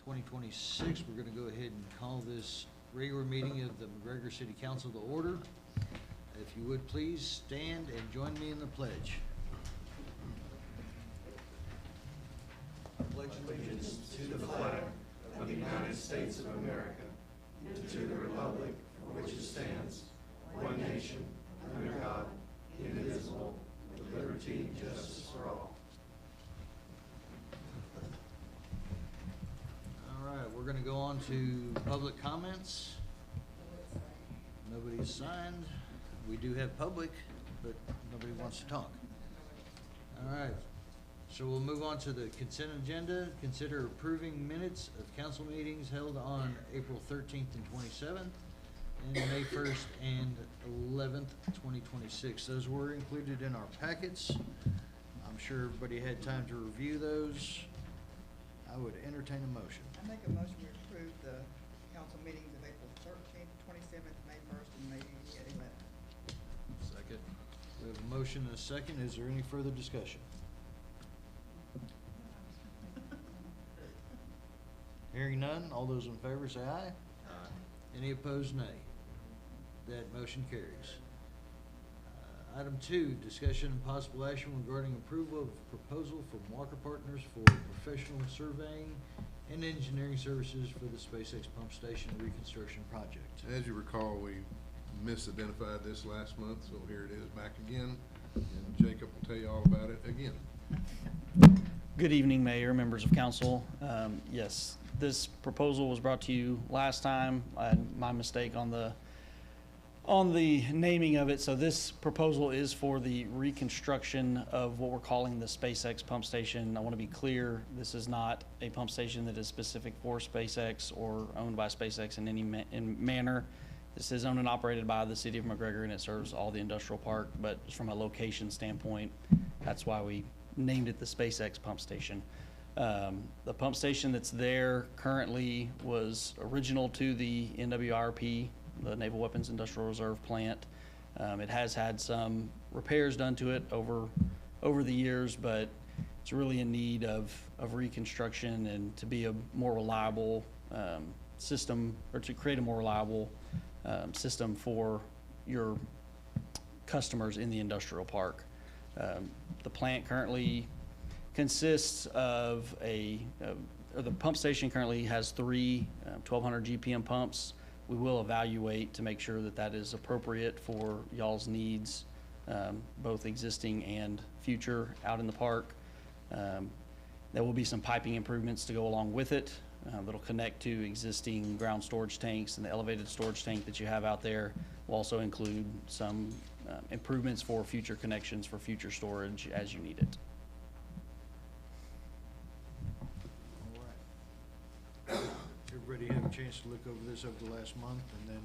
2026. We're going to go ahead and call this regular meeting of the McGregor City Council to order. If you would please stand and join me in the pledge. I pledge allegiance to the flag of the United States of America and to the republic for which it stands, one nation, under God, indivisible, with liberty and justice for all. All right, we're going to go on to public comments. Nobody's signed. We do have public, but nobody wants to talk. All right, so we'll move on to the consent agenda. Consider approving minutes of council meetings held on April 13th and 27th and May 1st and 11th, 2026. Those were included in our packets. I'm sure everybody had time to review those. I would entertain a motion. I make a motion to approve the council meetings of April 13th, 27th, May 1st, and May 11th. Second. We have a motion and a second. Is there any further discussion? Hearing none, all those in favor say aye. Aye. Any opposed, nay. That motion carries. Item 2, discussion and possible action regarding approval of proposal from Walker Partners for professional surveying and engineering services for the SpaceX pump station reconstruction project. As you recall, we misidentified this last month, so here it is back again, and Jacob will tell you all about it again. Good evening, Mayor, members of council. Yes, this proposal was brought to you last time. I had my mistake on the naming of it. So this proposal is for the reconstruction of what we're calling the SpaceX pump station. I want to be clear, this is not a pump station that is specific for SpaceX or owned by SpaceX in any manner. This is owned and operated by the city of McGregor, and it serves all the industrial park, but just from a location standpoint, that's why we named it the SpaceX pump station. The pump station that's there currently was original to the NWIRP, the Naval Weapons Industrial Reserve plant. It has had some repairs done to it over the years, but it's really in need of reconstruction and to be a more reliable system, or to create a more reliable system for your customers in the industrial park. The plant currently consists of or the pump station currently has 3 1200 GPM pumps. We will evaluate to make sure that that is appropriate for y'all's needs, both existing and future out in the park. There will be some piping improvements to go along with it that'll connect to existing ground storage tanks, and the elevated storage tank that you have out there will also include some improvements for future connections for future storage as you need it. All right. Everybody have a chance to look over this over the last month and then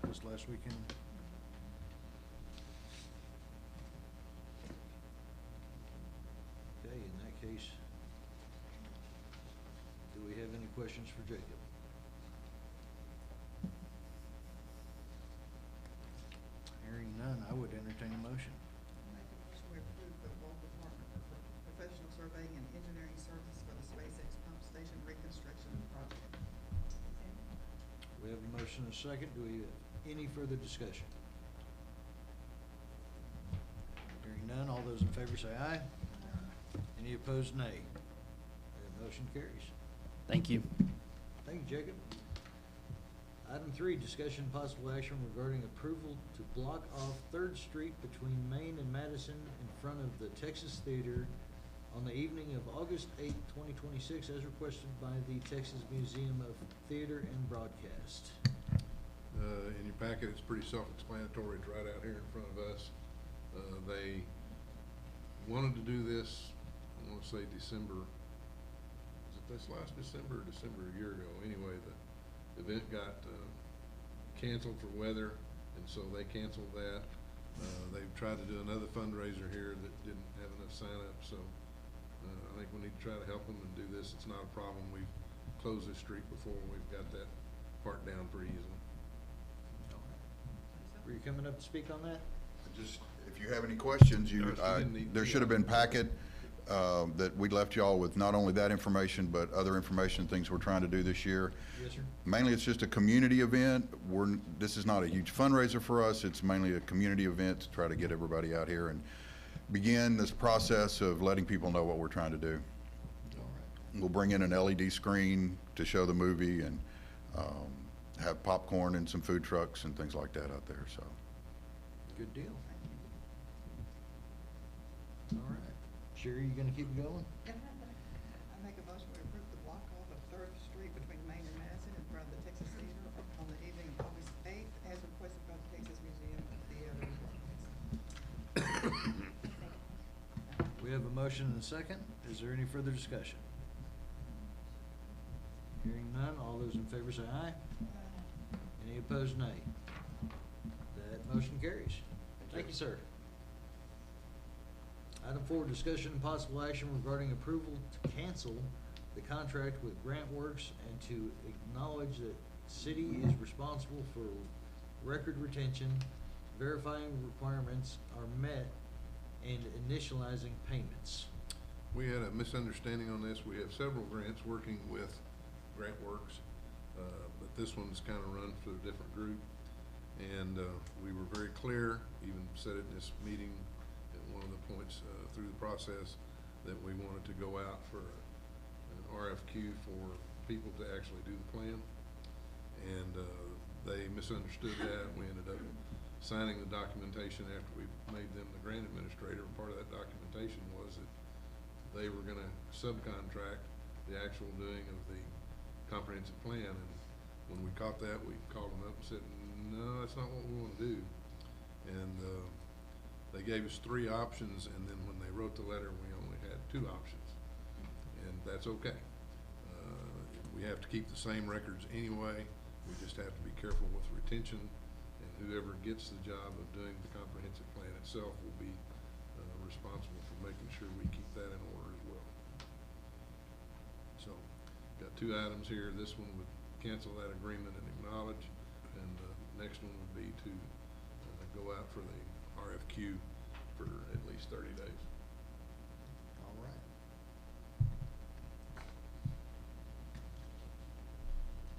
this last weekend? Okay, in that case, do we have any questions for Jacob? Hearing none, I would entertain a motion. I make a motion to approve the Walker Partners for professional surveying and engineering services for the SpaceX pump station reconstruction project. We have a motion and a second. Do we have any further discussion? Hearing none, all those in favor say aye. Any opposed, nay. That motion carries. Thank you. Thank you, Jacob. Item 3, discussion and possible action regarding approval to block off 3rd Street between Main and Madison in front of the Texas Theater on the evening of August 8th, 2026, as requested by the Texas Museum of Theater and Broadcast. In your packet, it's pretty self-explanatory. It's right out here in front of us. They wanted to do this, I want to say December, was it this last December or December a year ago? Anyway, the event got canceled for weather, and so they canceled that. They've tried to do another fundraiser here that didn't have enough sign-ups, so I think we need to try to help them and do this. It's not a problem. We've closed this street before, and we've got that part down pretty easily. Were you coming up to speak on that? Just, if you have any questions, There should have been packet. that we left y'all with not only that information, but other information, things we're trying to do this year. Yes, sir. Mainly, it's just a community event. This is not a huge fundraiser for us. It's mainly a community event to try to get everybody out here and begin this process of letting people know what we're trying to do. All right. We'll bring in an LED screen to show the movie and have popcorn and some food trucks and things like that out there, so. Good deal. All right. Sherry, you gonna keep going? I make a motion to approve the block off of Third Street between Main and Madison in front of the Texas Theater on the evening of August 8th, as requested by the Texas Museum of Theater. We have a motion and a second. Is there any further discussion? Hearing none, all those in favor say aye. Any opposed, nay. That motion carries. Thank you, sir. Item 4, discussion and possible action regarding approval to cancel the contract with GrantWorks and to acknowledge that city is responsible for record retention, verifying requirements are met, and initializing payments. We had a misunderstanding on this. We have several grants working with GrantWorks, but this one's kind of run for a different group. And we were very clear, even said it in this meeting at one of the points through the process, that we wanted to go out for an RFQ for people to actually do the plan. And they misunderstood that. We ended up signing the documentation after we made them the grant administrator. And part of that documentation was that they were gonna subcontract the actual doing of the comprehensive plan. And when we caught that, we called them up and said, no, that's not what we wanna do. And they gave us 3 options, and then when they wrote the letter, we only had 2 options. And that's okay. We have to keep the same records anyway. We just have to be careful with retention, and whoever gets the job of doing the comprehensive plan itself will be responsible for making sure we keep that in order as well. So, got 2 items here. This one would cancel that agreement and acknowledge, and the next one would be to go out for the RFQ for at least 30 days. All right.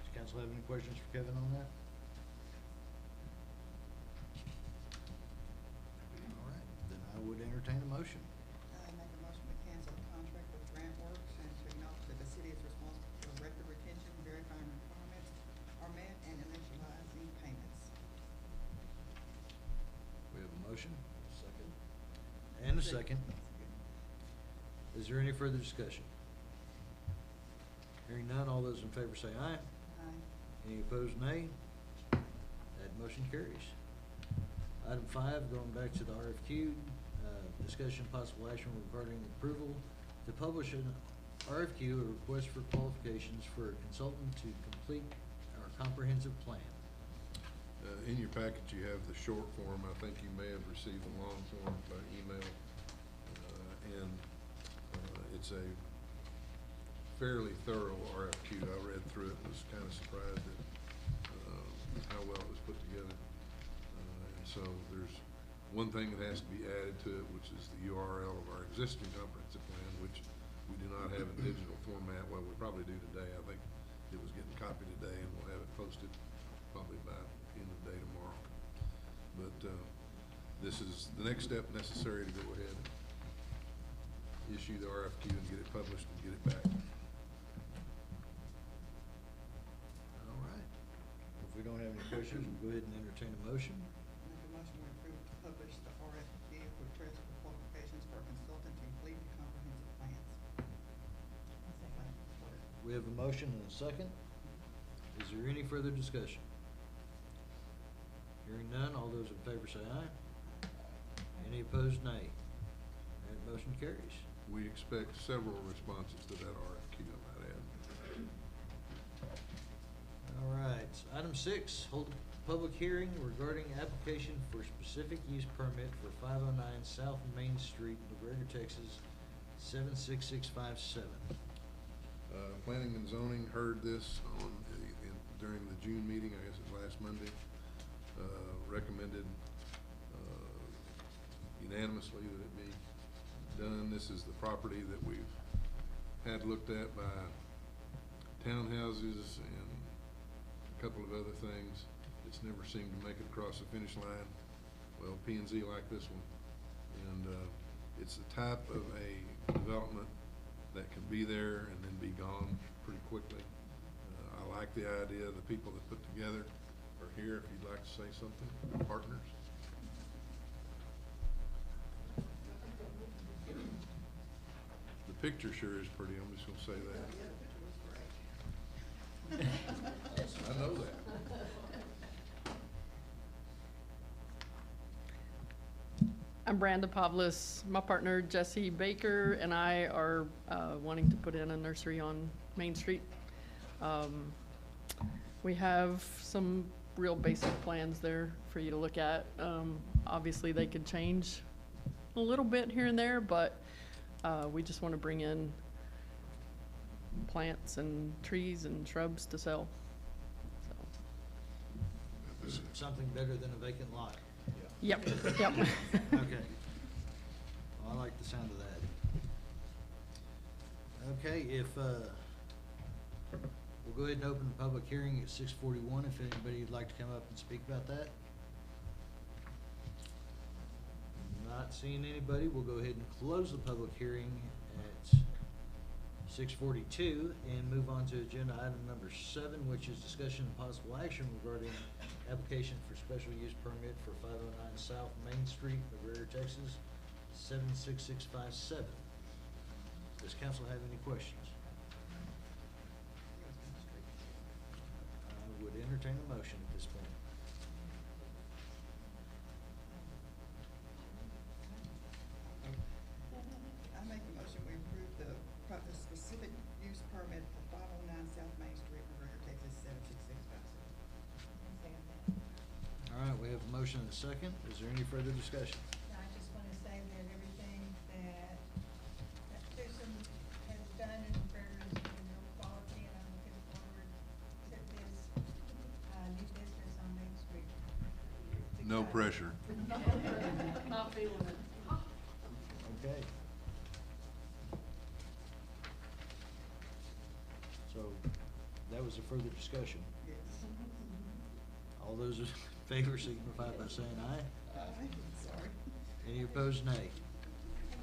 Does council have any questions for Kevin on that? All right, then I would entertain a motion. I make a motion to cancel the contract with GrantWorks and to acknowledge that the city is responsible for record retention, verifying requirements are met, and initializing payments. We have a motion. Second. And a second. Is there any further discussion? Hearing none, all those in favor say aye. Aye. Any opposed, nay. That motion carries. Item 5, going back to the RFQ, discussion possible action regarding approval to publish an RFQ, a request for qualifications for a consultant to complete our comprehensive plan. In your package, you have the short form. I think you may have received the long form by email. It's a fairly thorough RFQ. I read through it and was kind of surprised at how well it was put together. And so there's one thing that has to be added to it, which is the URL of our existing comprehensive plan, which we do not have in digital format. Well, we probably do today. I think it was getting copied today, and we'll have it posted probably by the end of the day tomorrow. But this is the next step necessary to go ahead and issue the RFQ and get it published and get it back. All right. If we don't have any questions, we'll go ahead and entertain a motion. Make a motion to approve to publish the RFQ request for qualifications for a consultant to complete the comprehensive plans. We have a motion and a second. Is there any further discussion? Hearing none, all those in favor say aye. Any opposed, nay. That motion carries. We expect several responses to that RFQ, I might add. All right, item 6, hold a public hearing regarding application for specific use permit for 509 South Main Street, McGregor, Texas, 76657. Planning and zoning heard this on, during the June meeting, I guess it was last Monday, recommended unanimously that it be done. This is the property that we've had looked at by townhouses and a couple of other things. It's never seemed to make it across the finish line. Well, P&Z like this one. And it's the type of a development that can be there and then be gone pretty quickly. I like the idea. The people that put together are here. If you'd like to say something, partners. The picture sure is pretty. I'm just gonna say that. I know that. I'm Branda Pavlis. My partner Jesse Baker and I are wanting to put in a nursery on Main Street. We have some real basic plans there for you to look at. Obviously, they could change a little bit here and there, but we just want to bring in plants and trees and shrubs to sell. So. Something better than a vacant lot. Yep, yep. Okay. Well, I like the sound of that. Okay, if, we'll go ahead and open the public hearing at 6:41, if anybody would like to come up and speak about that. Not seeing anybody, we'll go ahead and close the public hearing at 6:42 and move on to agenda item number 7, which is discussion and possible action regarding application for special use permit for 509 South Main Street, McGregor, Texas, 76657. Does council have any questions? I would entertain a motion at this point. I make a motion, we approve the specific use permit for 509 South Main Street, McGregor, Texas, 76657. All right, we have a motion and a second. Is there any further discussion? I just want to say that everything that Susan has done in McGregor has been real quality, and I'm looking forward to this new business on Main Street. No pressure. Not feeling it. Okay. So, that was a further discussion. Yes. All those in favor signify by saying aye. Sorry. Any opposed, nay. I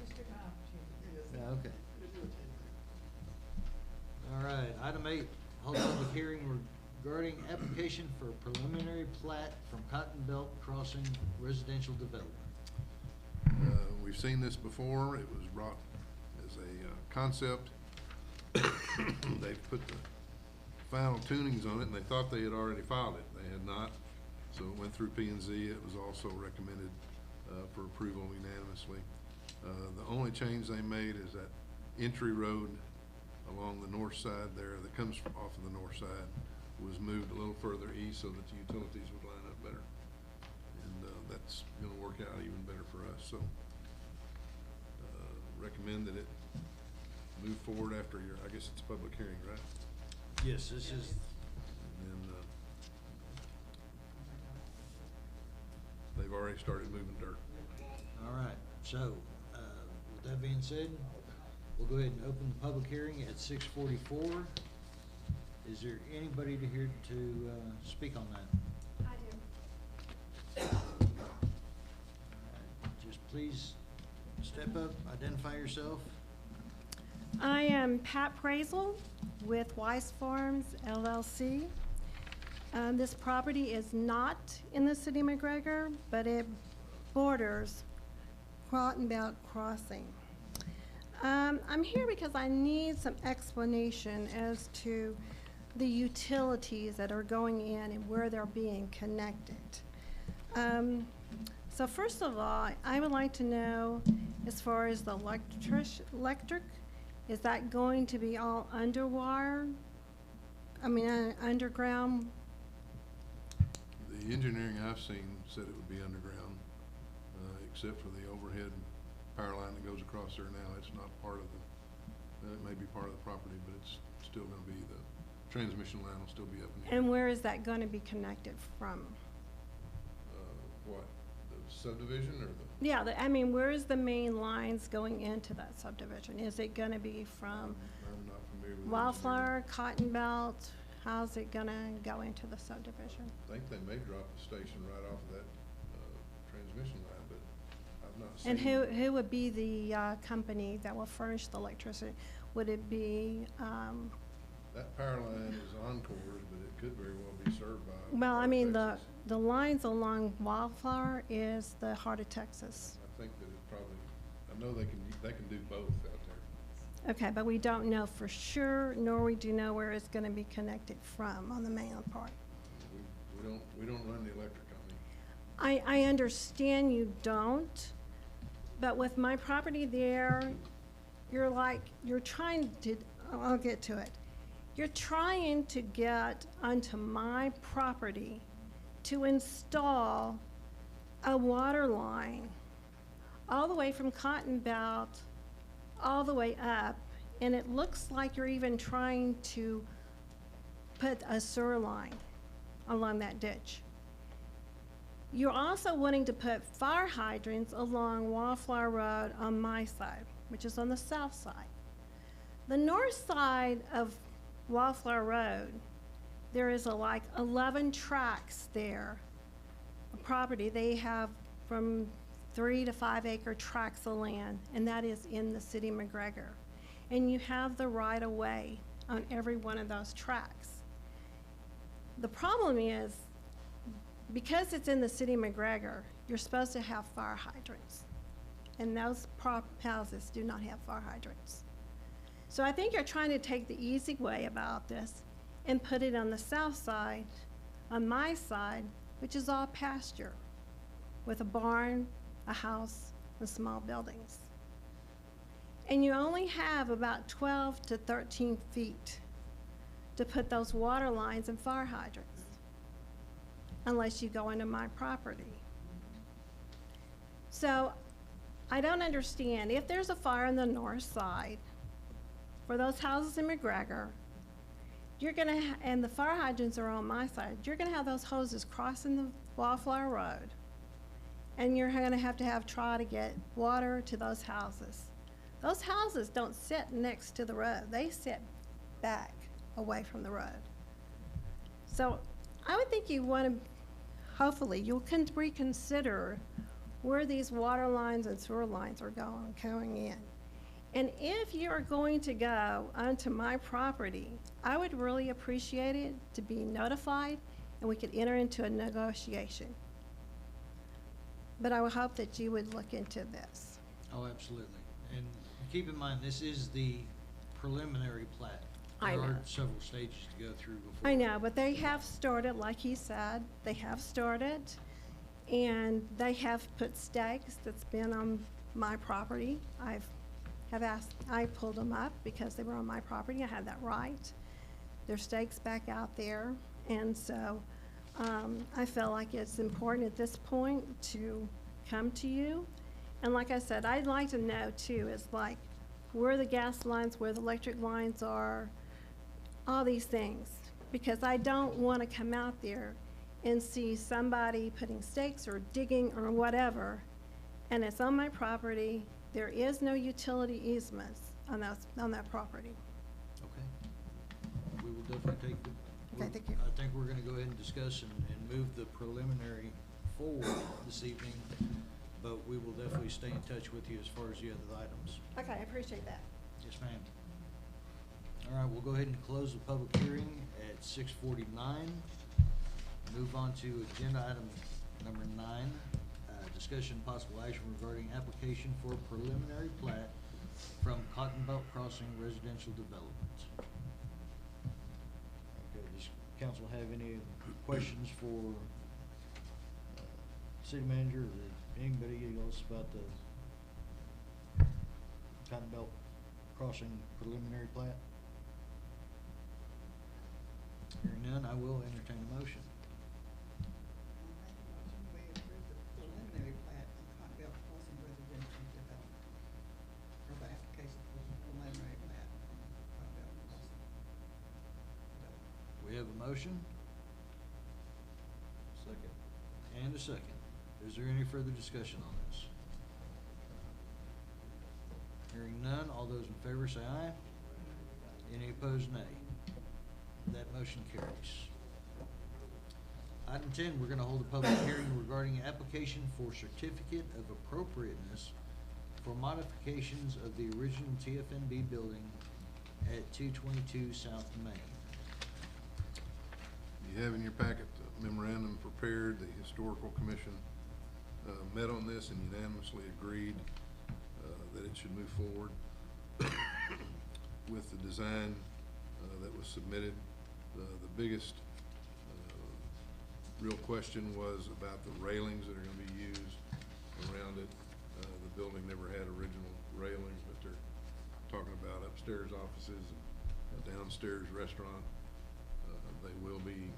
just took my opportunity. Yeah, okay. All right, item 8, hold public hearing regarding application for preliminary plat from Cotton Belt Crossing Residential Development. We've seen this before. It was brought as a concept. They've put the final tunings on it, and they thought they had already filed it. They had not. So it went through P&Z. It was also recommended for approval unanimously. The only change they made is that entry road along the north side there that comes off of the north side was moved a little further east so that the utilities would line up better. And that's gonna work out even better for us. So recommend that it move forward after your, I guess it's a public hearing, right? Yes, this is, And then they've already started moving dirt. all right, so, with that being said, we'll go ahead and open the public hearing at 6:44. Is there anybody to here to speak on that? I do. Just please step up, identify yourself. I am Pat Praisel with Weiss Farms LLC. This property is not in the city of McGregor, but it borders Cotton Belt Crossing. I'm here because I need some explanation as to the utilities that are going in and where they're being connected. So first of all, I would like to know, as far as the electric, is that going to be all underwater? I mean, underground? The engineering I've seen said it would be underground, except for the overhead power line that goes across there now. It's not part of the, it may be part of the property, but it's still gonna be, the transmission line will still be up in the air. And where is that going to be connected from? What? The subdivision or the? Yeah, I mean, where's the main lines going into that subdivision? Is it gonna be from I'm not familiar with. Wildflower, Cotton Belt? How's it gonna go into the subdivision? I think they may drop a station right off of that, transmission line, but I've not seen. And who would be the company that will furnish the electricity? Would it be, That power line is Encore's, but it could very well be served by. well, I mean, Texas. the lines along Wildflower is the Heart of Texas. I think that it probably, I know they can do both out there. Okay, but we don't know for sure, nor we do know where it's gonna be connected from on the mainland part. We don't run the electric company. I understand you don't, but with my property there, you're trying to, I'll get to it. You're trying to get onto my property to install a water line all the way from Cotton Belt, all the way up, and it looks like you're even trying to put a sewer line along that ditch. You're also wanting to put fire hydrants along Wallflower Road on my side, which is on the south side. The north side of Wallflower Road, there is like 11 tracts there, a property. They have from 3 to 5 acre tracts of land, and that is in the city of McGregor. And you have the right of way on every one of those tracts. The problem is, because it's in the city of McGregor, you're supposed to have fire hydrants. And those houses do not have fire hydrants. So I think you're trying to take the easy way about this and put it on the south side, on my side, which is all pasture, with a barn, a house, and small buildings. And you only have about 12 to 13 feet to put those water lines and fire hydrants, unless you go into my property. So I don't understand, if there's a fire on the north side, for those houses in McGregor, you're gonna, and the fire hydrants are on my side, you're gonna have those hoses crossing the Wallflower Road, and you're gonna have to try to get water to those houses. Those houses don't sit next to the road, they sit back away from the road. So I would think you wanna, hopefully, you'll reconsider where these water lines and sewer lines are going in. And if you're going to go onto my property, I would really appreciate it to be notified and we could enter into a negotiation. But I would hope that you would look into this. Oh, absolutely. And keep in mind, this is the preliminary plat. I There are know. several stages to go through before. I know, but they have started, like he said, they have started, and they have put stakes that's been on my property. I pulled them up because they were on my property, I had that right. There's stakes back out there, and so, I feel like it's important at this point to come to you. And like I said, I'd like to know too, is like, where the gas lines, where the electric lines are, all these things, because I don't want to come out there and see somebody putting stakes or digging or whatever, and it's on my property. There is no utility easements on that property. Okay. We will definitely take the. Okay, thank you. I think we're gonna go ahead and discuss and move the preliminary forward this evening, but we will definitely stay in touch with you as far as the other items. Okay, I appreciate that. Yes, ma'am. All right, we'll go ahead and close the public hearing at 6:49. Move on to agenda item number 9, discussion and possible action regarding application for preliminary plat from Cotton Belt Crossing Residential Development. Okay, does council have any questions for city manager or anybody else about the Cotton Belt Crossing preliminary plat? Hearing none, I will entertain a motion. We approve the preliminary plat of Cotton Belt Crossing Residential Development, or the application for the preliminary plat of Cotton Belt Crossing Development. We have a motion? Second. And a second. Is there any further discussion on this? Hearing none, all those in favor say aye. Any opposed, nay. That motion carries. Item 10, we're gonna hold a public hearing regarding application for certificate of appropriateness for modifications of the original TFNB building at 222 South Main. You have in your packet the memorandum prepared. The Historical Commission met on this and unanimously agreed that it should move forward with the design that was submitted. The biggest real question was about the railings that are going to be used around it. The building never had original railings, but they're talking about upstairs offices and a downstairs restaurant. They will be,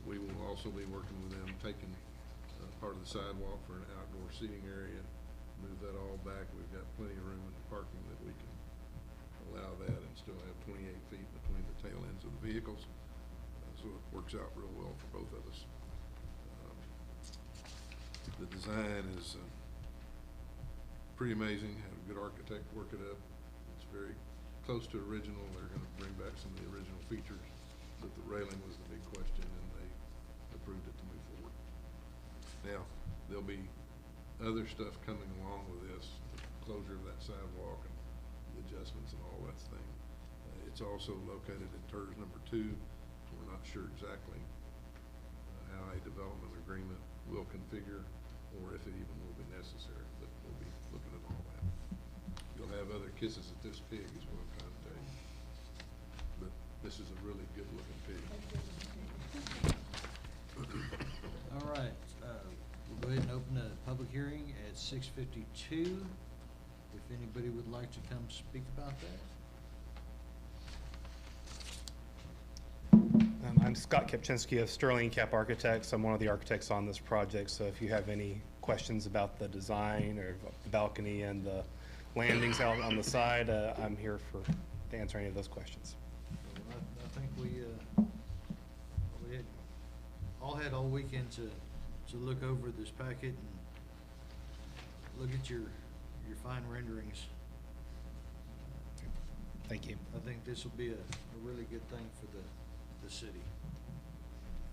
we will also be working with them, taking part of the sidewalk for an outdoor seating area, move that all back. We've got plenty of room in the parking that we can allow that and still have 28 feet between the tail ends of the vehicles. So it works out real well for both of us. The design is pretty amazing. Had a good architect work it up. It's very close to original. They're going to bring back some of the original features, but the railing was the big question, and they approved it to move forward. Now, there'll be other stuff coming along with this, the closure of that sidewalk and the adjustments and all that thing. It's also located in TERS number 2. We're not sure exactly how a development agreement will configure or if it even will be necessary, but we'll be looking at all that. You'll have other kisses at this pig is what I'm trying to tell you. But this is a really good looking pig. All right, we'll go ahead and open the public hearing at 6:52. If anybody would like to come speak about that. I'm Scott Kepchinski of Sterling Cap Architects. I'm one of the architects on this project, so if you have any questions about the design or the balcony and the landings out on the side, I'm here to answer any of those questions. Well, I think we had all weekend to look over this packet and look at your fine renderings. Thank you. I think this will be a really good thing for the city.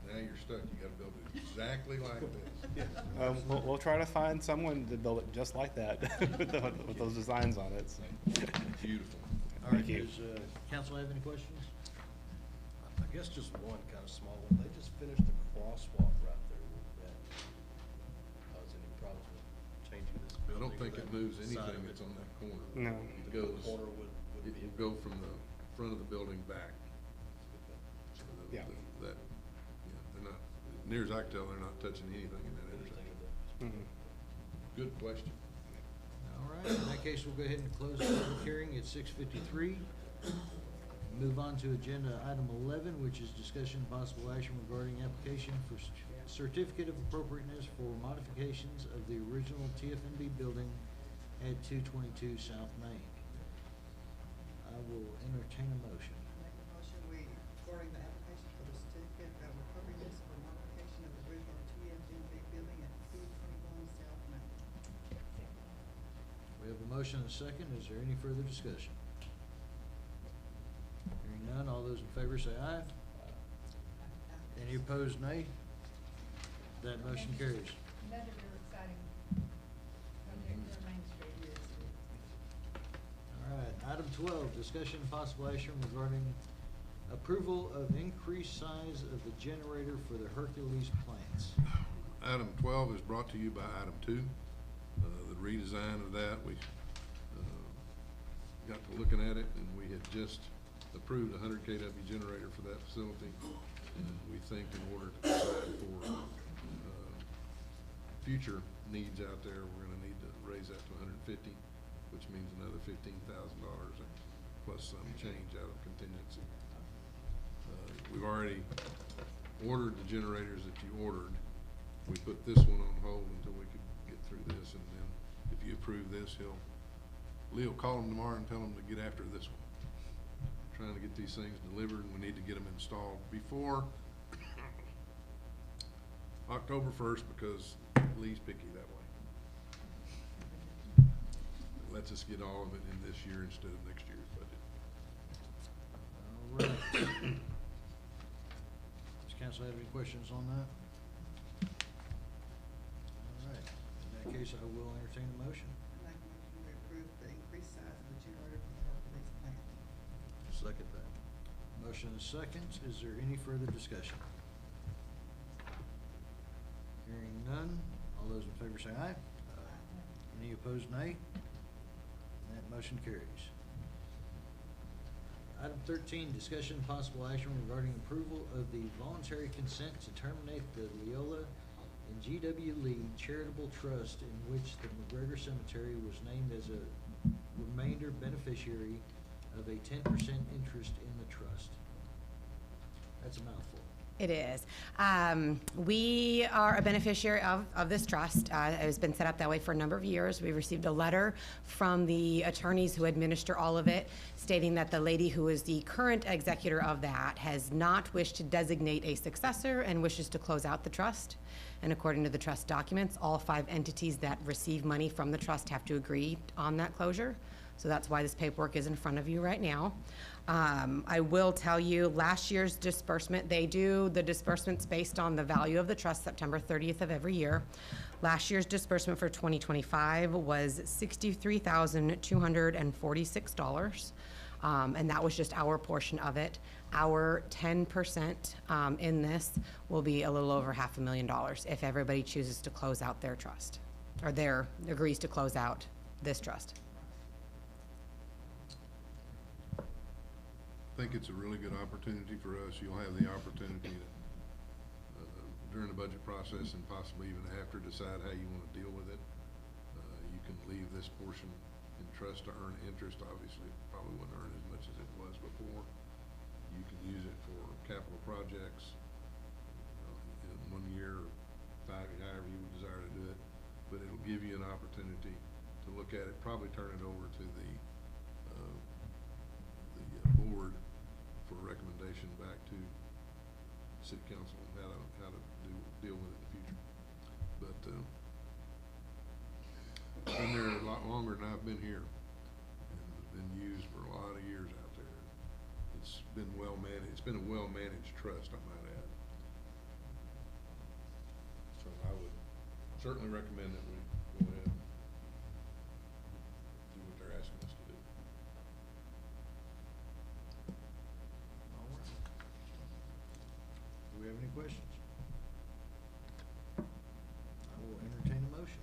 Now you're stuck. You got to build it exactly like this. We'll try to find someone to build it just like that with those designs on it. So. Beautiful. All right, Thank you. does council have any questions? I guess just one kind of small one. They just finished the crosswalk right there. Would that cause any problems with changing this I building? don't think or it that moves side anything of it? that's on that corner. No. It The goes, corner would it be. will go from the front of the building back. So Yeah. They're not, near as I can tell, they're not touching anything in that intersection. Mhm. Good question. All right, in that case, we'll go ahead and close the public hearing at 6:53. Move on to agenda item 11, which is discussion of possible action regarding application for certificate of appropriateness for modifications of the original TFNB building at 222 South Main. I will entertain a motion. Make a motion, we, regarding the application for the certificate of appropriateness for modification of the original TFNB building at 221 South Main. We have a motion and a second. Is there any further discussion? Hearing none, all those in favor say aye. Any opposed, nay? That motion carries. Another real exciting project for Main Street. All right, item 12, discussion and possible action regarding approval of increased size of the generator for the Hercules plants. Item 12 is brought to you by item 2. The redesign of that, we got to looking at it, and we had just approved a 100 kW generator for that facility. And we think in order to provide for future needs out there, we're going to need to raise that to 150, which means another $15,000 plus some change out of contingency. We've already ordered the generators that you ordered. We put this one on hold until we could get through this, and then if you approve this, Leo call them tomorrow and tell them to get after this one. Trying to get these things delivered, and we need to get them installed before October 1st, because Lee's picky that way. It lets us get all of it in this year instead of next year's budget. All right. Does council have any questions on that? All right, in that case, I will entertain a motion. I make a motion to approve the increased size of the generator for the Hercules plant. Second that. Motion is second. Is there any further discussion? Hearing none. All those in favor say aye. Any opposed, nay? That motion carries. Item 13, discussion and possible action regarding approval of the voluntary consent to terminate the Leola and G.W. Lee Charitable Trust in which the McGregor Cemetery was named as a remainder beneficiary of a 10% interest in the trust. That's a mouthful. It is. We are a beneficiary of this trust. It has been set up that way for a number of years. We received a letter from the attorneys who administer all of it, stating that the lady who is the current executor of that has not wished to designate a successor and wishes to close out the trust. And according to the trust documents, all 5 entities that receive money from the trust have to agree on that closure. So that's why this paperwork is in front of you right now. I will tell you, last year's disbursement, they do the disbursements based on the value of the trust, September 30th of every year. Last year's disbursement for 2025 was $63,246, and that was just our portion of it. Our 10% in this will be a little over $500,000 if everybody chooses to close out their trust, or agrees to close out this trust. I think it's a really good opportunity for us. You'll have the opportunity to, during the budget process and possibly even after, decide how you want to deal with it. You can leave this portion in trust to earn interest. Obviously, it probably wouldn't earn as much as it was before. You can use it for capital projects in 1 year, or 5, however you would desire to do it. But it'll give you an opportunity to look at it, probably turn it over to the board for a recommendation back to city council on how to deal with it in the future. But been there a lot longer than I've been here, and it's been used for a lot of years out there. It's been well managed. It's been a well managed trust, I might add. So I would certainly recommend that we go ahead and do what they're asking us to do. All right. Do we have any questions? I will entertain a motion.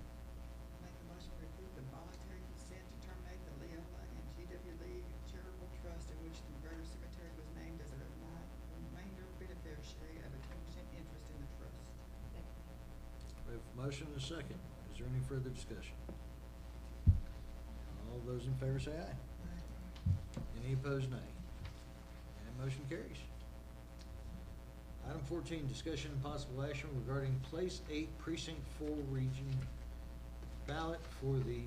Make a motion to approve the voluntary consent to terminate the Leola and G.W. Lee Charitable Trust in which the McGregor Cemetery was named as a remainder beneficiary of a 10% interest in the trust. We have a motion and a second. Is there any further discussion? All those in favor say aye. Any opposed, nay. And motion carries. Item 14, discussion and possible action regarding Place 8 Precinct 4 Region ballot for the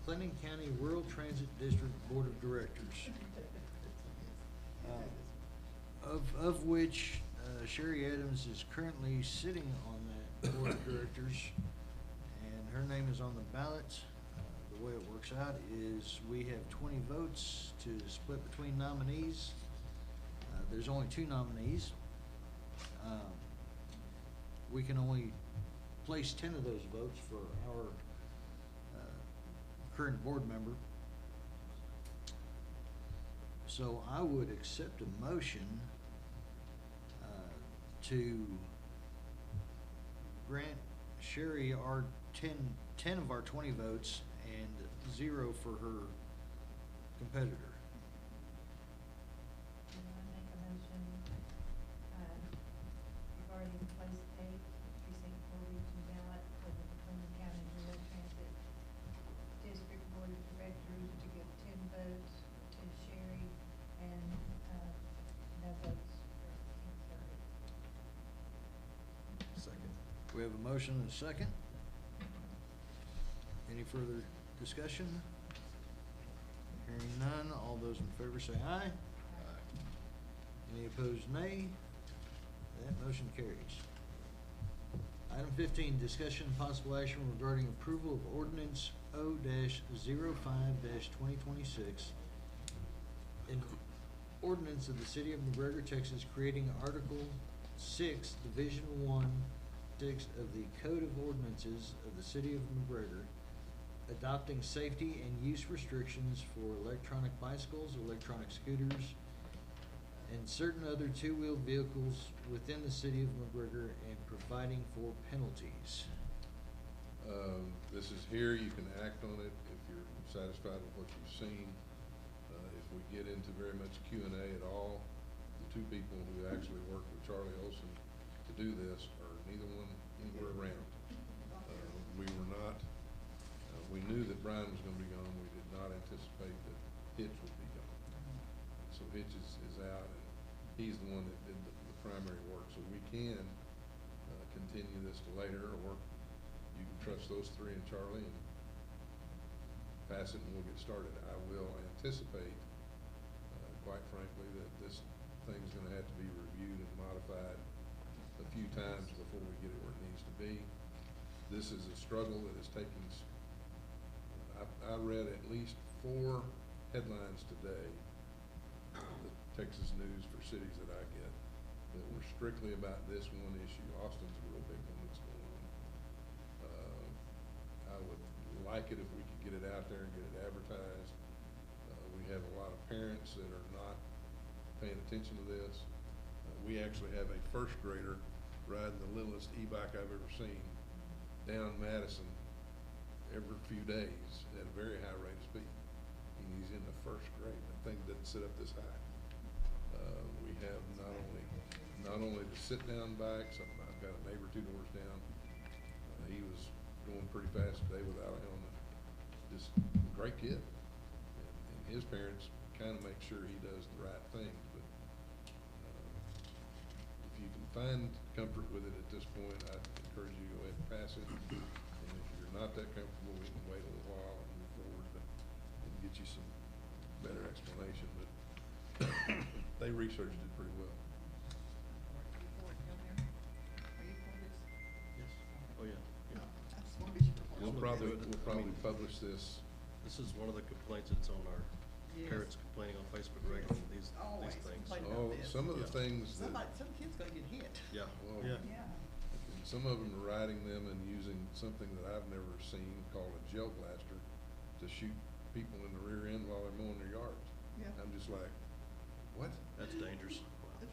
McLennan County Rural Transit District Board of Directors. Of which Sherry Adams is currently sitting on that Board of Directors, and her name is on the ballot. The way it works out is we have 20 votes to split between nominees. There's only 2 nominees. We can only place 10 of those votes for our current board member. So I would accept a motion to grant Sherry our 10 of our 20 votes and 0 for her competitor. Make a motion, regarding place 8, precinct 4 region ballot for the McLennan County Rural Transit District Board of Directors to give 10 votes to Sherry and, no votes for Terry. Second. We have a motion and a second. Any further discussion? Hearing none, all those in favor say aye. Any opposed, nay. That motion carries. Item 15, discussion and possible action regarding approval of ordinance O-05-2026. An ordinance of the City of McGregor, Texas, creating Article 6, Division 1, text of the Code of Ordinances of the City of McGregor, adopting safety and use restrictions for electronic bicycles, electronic scooters, and certain other two-wheeled vehicles within the City of McGregor, and providing for penalties. This is here, you can act on it if you're satisfied with what you've seen. If we get into very much Q&A at all, the two people who actually worked with Charlie Olson to do this are neither one anywhere around. We were not, we knew that Brian was gonna be gone, we did not anticipate that Hitch would be gone. So Hitch is out, and he's the one that did the primary work, so we can continue this to later, or you can trust those three and Charlie and pass it and we'll get started. I will anticipate, quite frankly, that this thing's gonna have to be reviewed and modified a few times before we get it where it needs to be. This is a struggle that is taking, I read at least 4 headlines today, the Texas news for cities that I get, that were strictly about this one issue. Austin's a real big one that's going on. I would like it if we could get it out there and get it advertised. We have a lot of parents that are not paying attention to this. We actually have a first grader riding the littlest e-bike I've ever seen down Madison every few days at a very high rate of speed. And he's in the first grade. That thing doesn't sit up this high. We have not only the sit-down bikes. I've got a neighbor 2 doors down. He was going pretty fast today without a helmet. Just a great kid. And his parents kind of make sure he does the right things. But if you can find comfort with it at this point, I'd encourage you to go ahead and pass it. And if you're not that comfortable, we can wait a little while and move forward and get you some better explanation. But they researched it pretty well. Oh, yeah, yeah. We'll probably publish this. This is one of the complaints that's on our Yes. parents complaining on Facebook regularly, these Always things. complain Oh, about this. some of the Yeah. things that, Some kid's gonna get hit. Yeah. well, Yeah. Yeah. some of them are riding them and using something that I've never seen called a gel blaster to shoot people in the rear end while they're mowing their yards. Yeah. I'm just like, what? That's dangerous.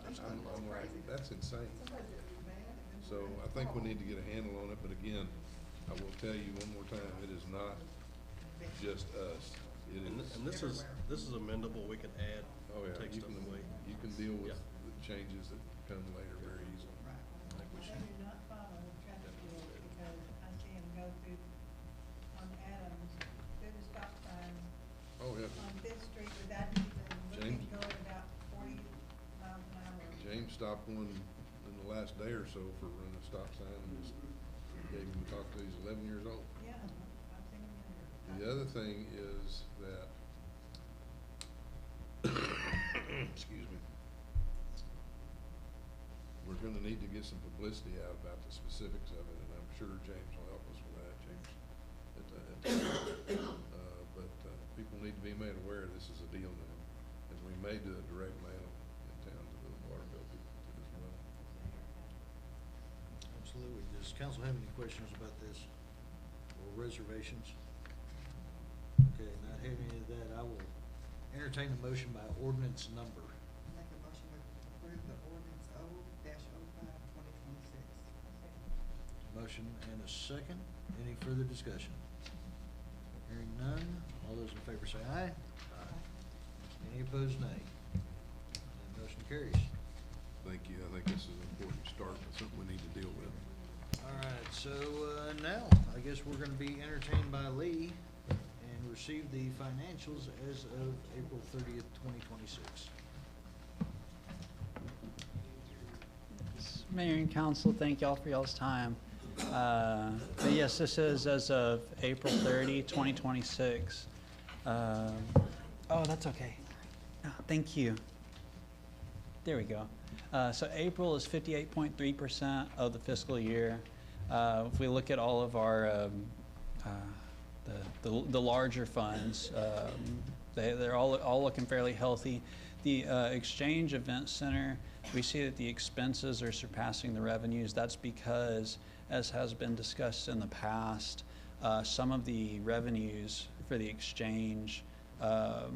I'm like, that's insane. Somebody's gonna be mad and then So we're gonna I think we call. need to get a handle on it, but again, I will tell you one more time, it is not just us. It And is, this is amendable, we can add, oh yeah, take you stuff can, away. you can deal with Yeah. the changes that come later very easily. Right. I think we They should. do not follow the traffic rules because I see them go through on Adams, through the stop sign Oh, yeah. on Fifth Street without even looking, James- going about 40 miles an hour. James stopped one in the last day or so for running a stop sign and just gave him a talk to, he's 11 years old. Yeah, I've seen them in there. The other thing is that, excuse me, we're gonna need to get some publicity out about the specifics of it, and I'm sure James will help us with that, James. But people need to be made aware this is a deal now, and we may do a direct mail in town to the water bill people as well. Absolutely. Does council have any questions about this or reservations? Okay, not having any of that, I will entertain a motion by ordinance number. Make a motion to approve the ordinance O-05-2026. Motion and a second. Any further discussion? Hearing none, all those in favor say aye. Any opposed, nay. And motion carries. Thank you, I think this is an important start, and something we need to deal with. All right, so now, I guess we're gonna be entertained by Lee and receive the financials as of April 30th, 2026. Mayor and council, thank y'all for y'all's time. But yes, this is as of April 30, 2026. Oh, that's okay. Thank you. There we go. So April is 58.3% of the fiscal year. If we look at all of our, the larger funds, they're all looking fairly healthy. The Exchange Event Center, we see that the expenses are surpassing the revenues. That's because, as has been discussed in the past, some of the revenues for the exchange are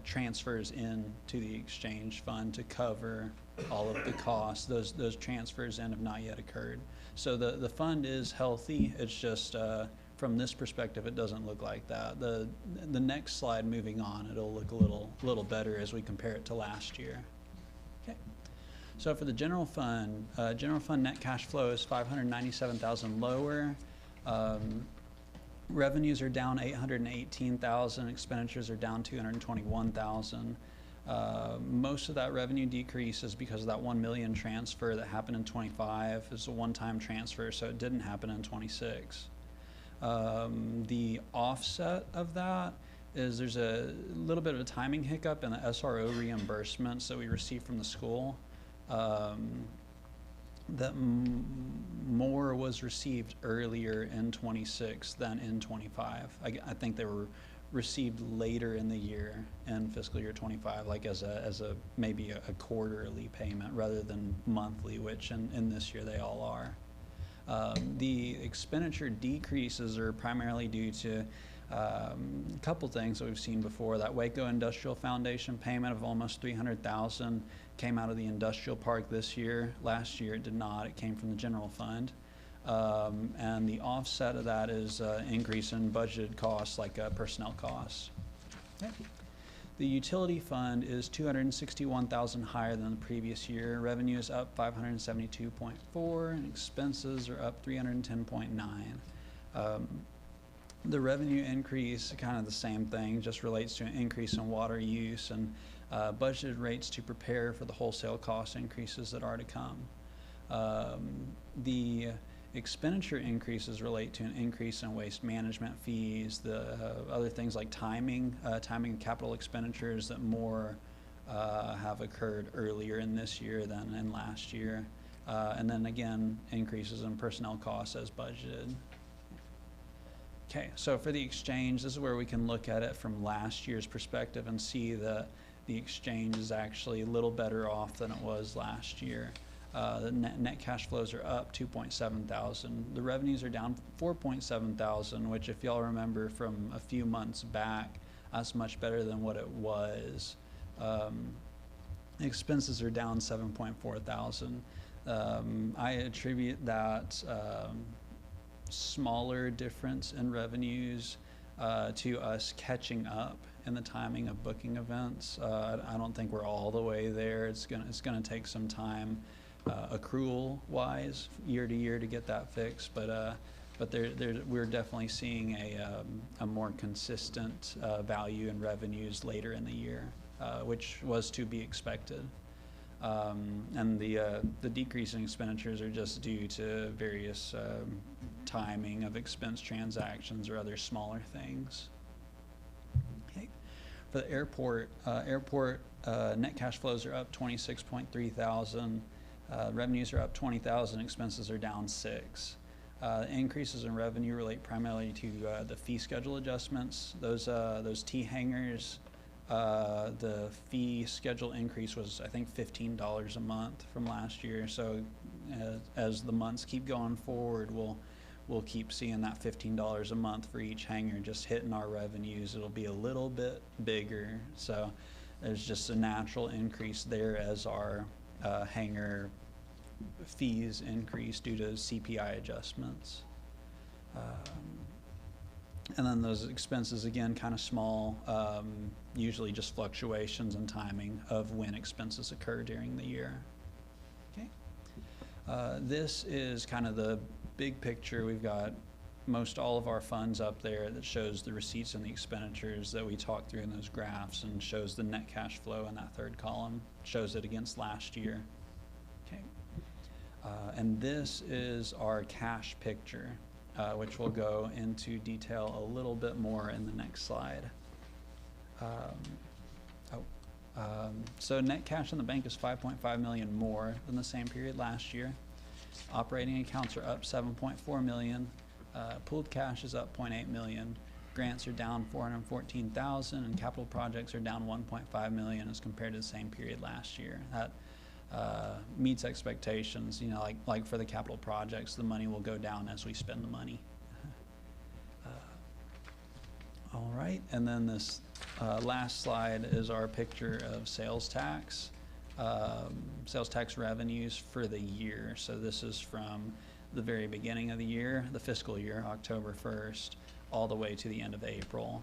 transfers into the exchange fund to cover all of the costs. Those transfers in have not yet occurred. So the fund is healthy. It's just from this perspective, it doesn't look like that. The next slide, moving on, it'll look a little better as we compare it to last year. Okay. So for the general fund net cash flow is $597,000 lower. Revenues are down $818,000. Expenditures are down $221,000. Most of that revenue decrease is because of that $1 million transfer that happened in 25. It's a one-time transfer, so it didn't happen in 26. The offset of that is there's a little bit of a timing hiccup in the SRO reimbursements that we receive from the school. That more was received earlier in 26 than in 25. I think they were received later in the year in fiscal year 25, like as a maybe a quarterly payment rather than monthly, which in this year they all are. The expenditure decreases are primarily due to a couple things that we've seen before. That Waco Industrial Foundation payment of almost $300,000 came out of the industrial park this year. Last year it did not. It came from the general fund. And the offset of that is increase in budgeted costs like personnel costs. Okay. The utility fund is $261,000 higher than the previous year. Revenue is up $572.4, and expenses are up $310.9. The revenue increase, kind of the same thing, just relates to an increase in water use and budgeted rates to prepare for the wholesale cost increases that are to come. The expenditure increases relate to an increase in waste management fees, the other things like timing capital expenditures that more have occurred earlier in this year than in last year. And then again, increases in personnel costs as budgeted. Okay, so for the exchange, this is where we can look at it from last year's perspective and see that the exchange is actually a little better off than it was last year. The net cash flows are up $2.7,000. The revenues are down $4.7,000, which if y'all remember from a few months back, that's much better than what it was. Expenses are down $7.4,000. I attribute that smaller difference in revenues to us catching up in the timing of booking events. I don't think we're all the way there. It's gonna take some time, accrual wise, year to year, to get that fixed. But we're definitely seeing a more consistent value in revenues later in the year, which was to be expected. And the decrease in expenditures are just due to various timing of expense transactions or other smaller things. Okay. For the airport, net cash flows are up $26.3,000. Revenues are up $20,000. Expenses are down $6,000. Increases in revenue relate primarily to the fee schedule adjustments. Those T hangars. The fee schedule increase was, I think, $15 a month from last year. So as the months keep going forward, we'll keep seeing that $15 a month for each hangar just hitting our revenues. It'll be a little bit bigger. So there's just a natural increase there as our hangar fees increase due to CPI adjustments. And then those expenses, again, kind of small, usually just fluctuations in timing of when expenses occur during the year. Okay. This is kind of the big picture. We've got most all of our funds up there that shows the receipts and the expenditures that we talked through in those graphs, and shows the net cash flow in that third column, shows it against last year. Okay. And this is our cash picture, which we'll go into detail a little bit more in the next slide. So net cash in the bank is 5.5 million more than the same period last year. Operating accounts are up 7.4 million. Pooled cash is up 0.8 million. Grants are down 414,000, and capital projects are down 1.5 million as compared to the same period last year. That meets expectations. You know, like for the capital projects, the money will go down as we spend the money. All right, and then this last slide is our picture of sales tax. Sales tax revenues for the year. So this is from the very beginning of the year, the fiscal year, October 1st, all the way to the end of April.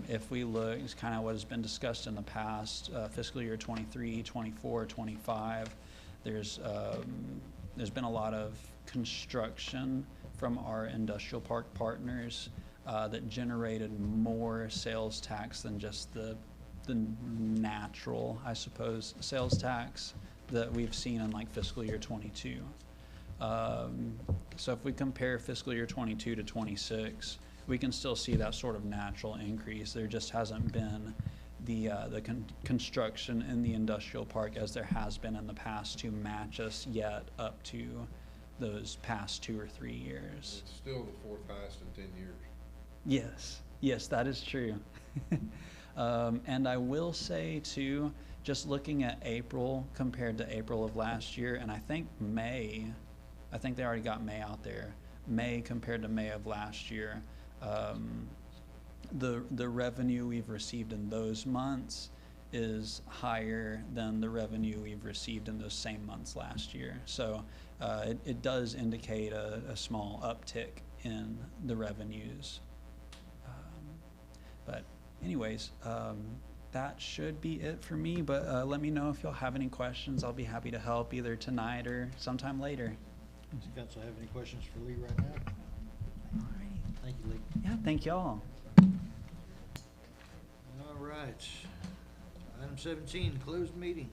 If we look, it's kind of what has been discussed in the past, fiscal year 23, 24, 25, there's been a lot of construction from our industrial park partners that generated more sales tax than just the natural, I suppose, sales tax that we've seen in like fiscal year 22. So if we compare fiscal year 22 to 26, we can still see that sort of natural increase. There just hasn't been the construction in the industrial park as there has been in the past to match us yet up to those past 2 or 3 years. It's still the fourth highest in 10 years. Yes, that is true. And I will say too, just looking at April compared to April of last year, and I think May, I think they already got May out there. May compared to May of last year, the revenue we've received in those months is higher than the revenue we've received in those same months last year. So it does indicate a small uptick in the revenues. But anyways, that should be it for me, but let me know if y'all have any questions. I'll be happy to help either tonight or sometime later. Does the council have any questions for Lee right now? Alrighty. Thank you, Lee. Yeah, thank y'all. All right. Item 17, closed meeting.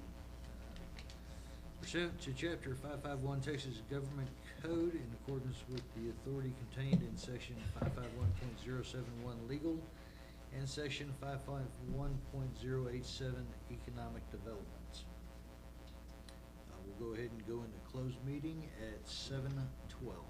Pursuant to Chapter 551 Texas Government Code, in accordance with the authority contained in Section 551.071 Legal and Section 551.087 Economic Development. We'll go ahead and go into closed meeting at 7:12.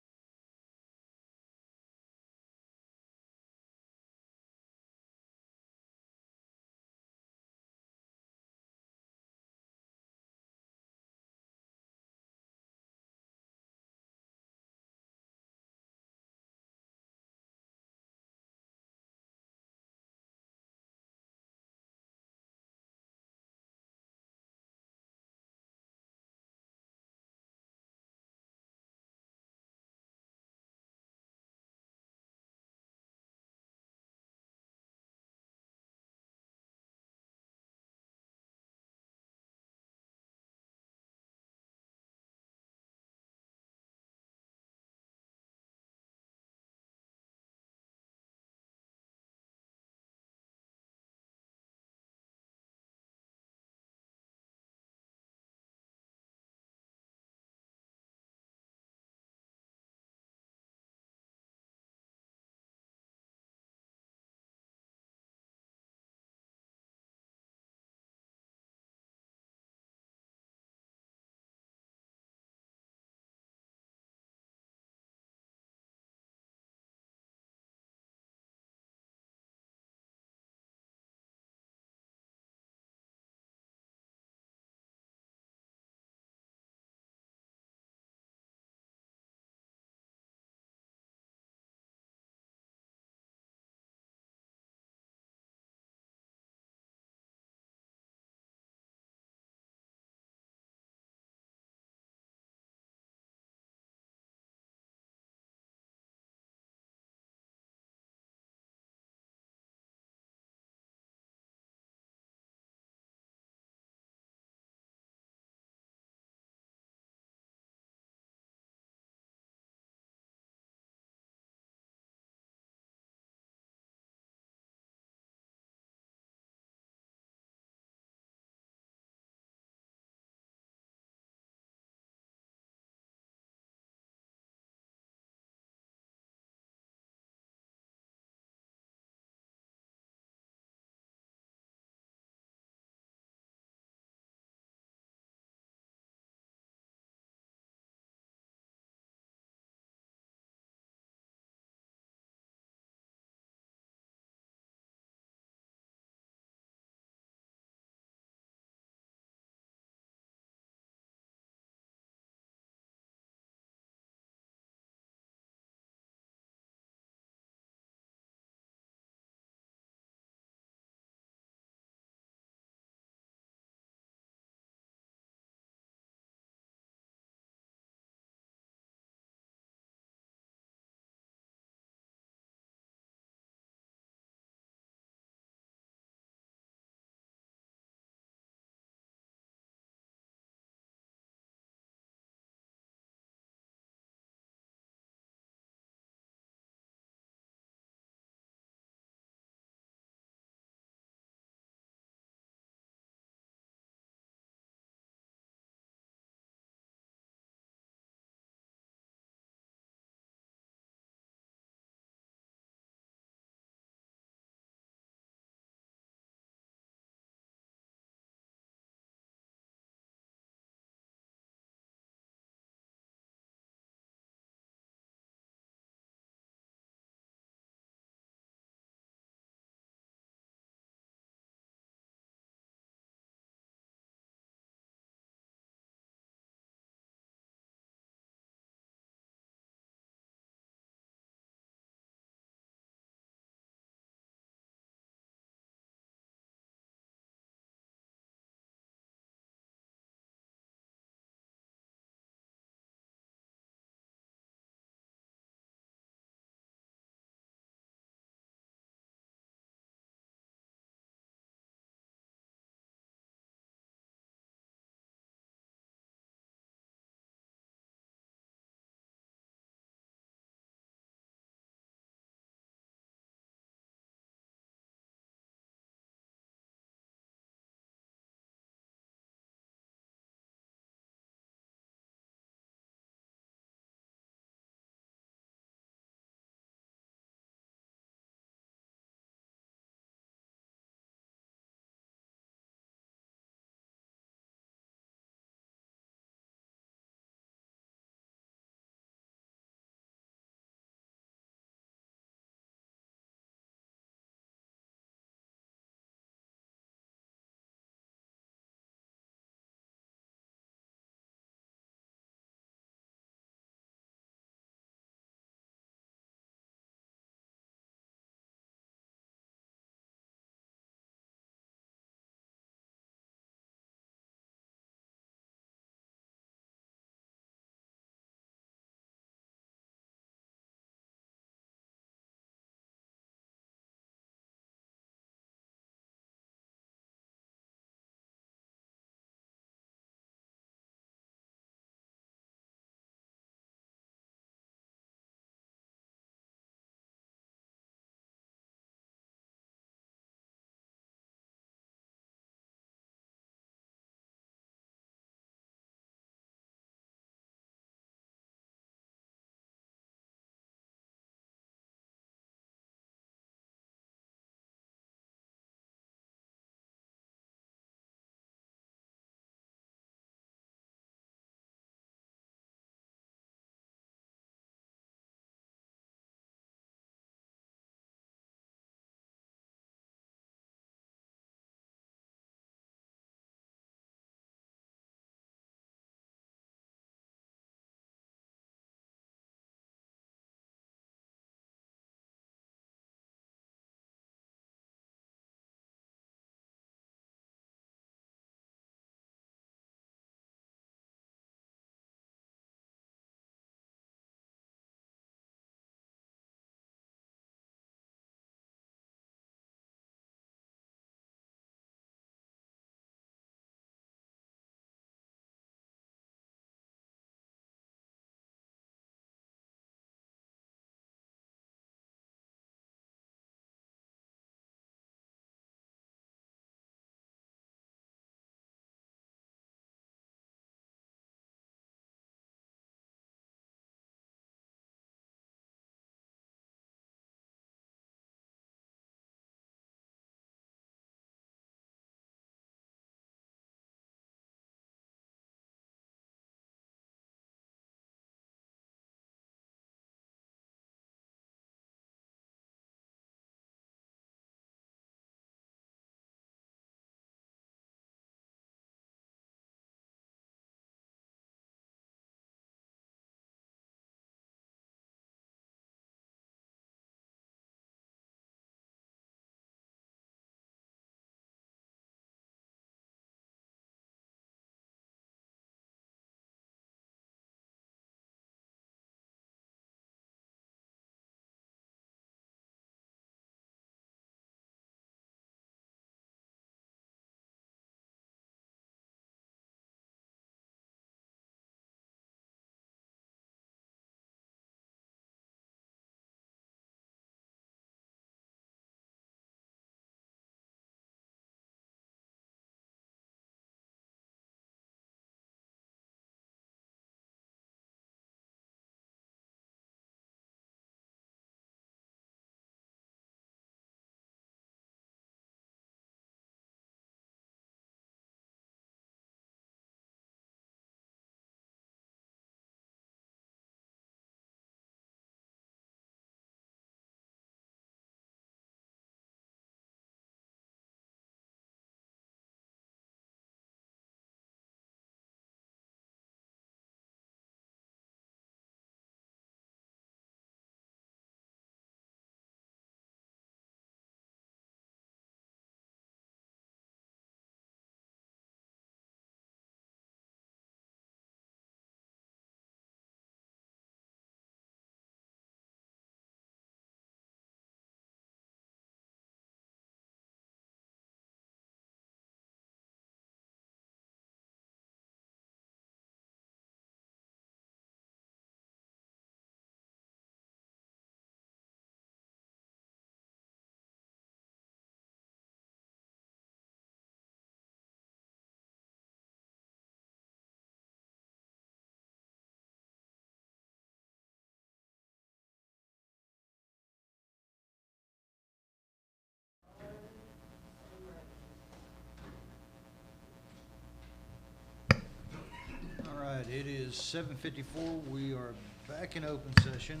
It is 7:54. We are back in open session.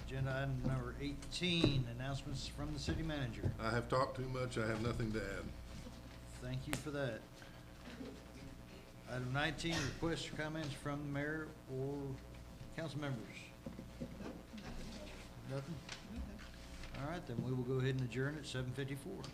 Agenda item number 18, announcements from the city manager. I have talked too much, I have nothing to add. Thank you for that. Item 19, requests or comments from the mayor or council members. Nothing? All right, then we will go ahead and adjourn at 7:54.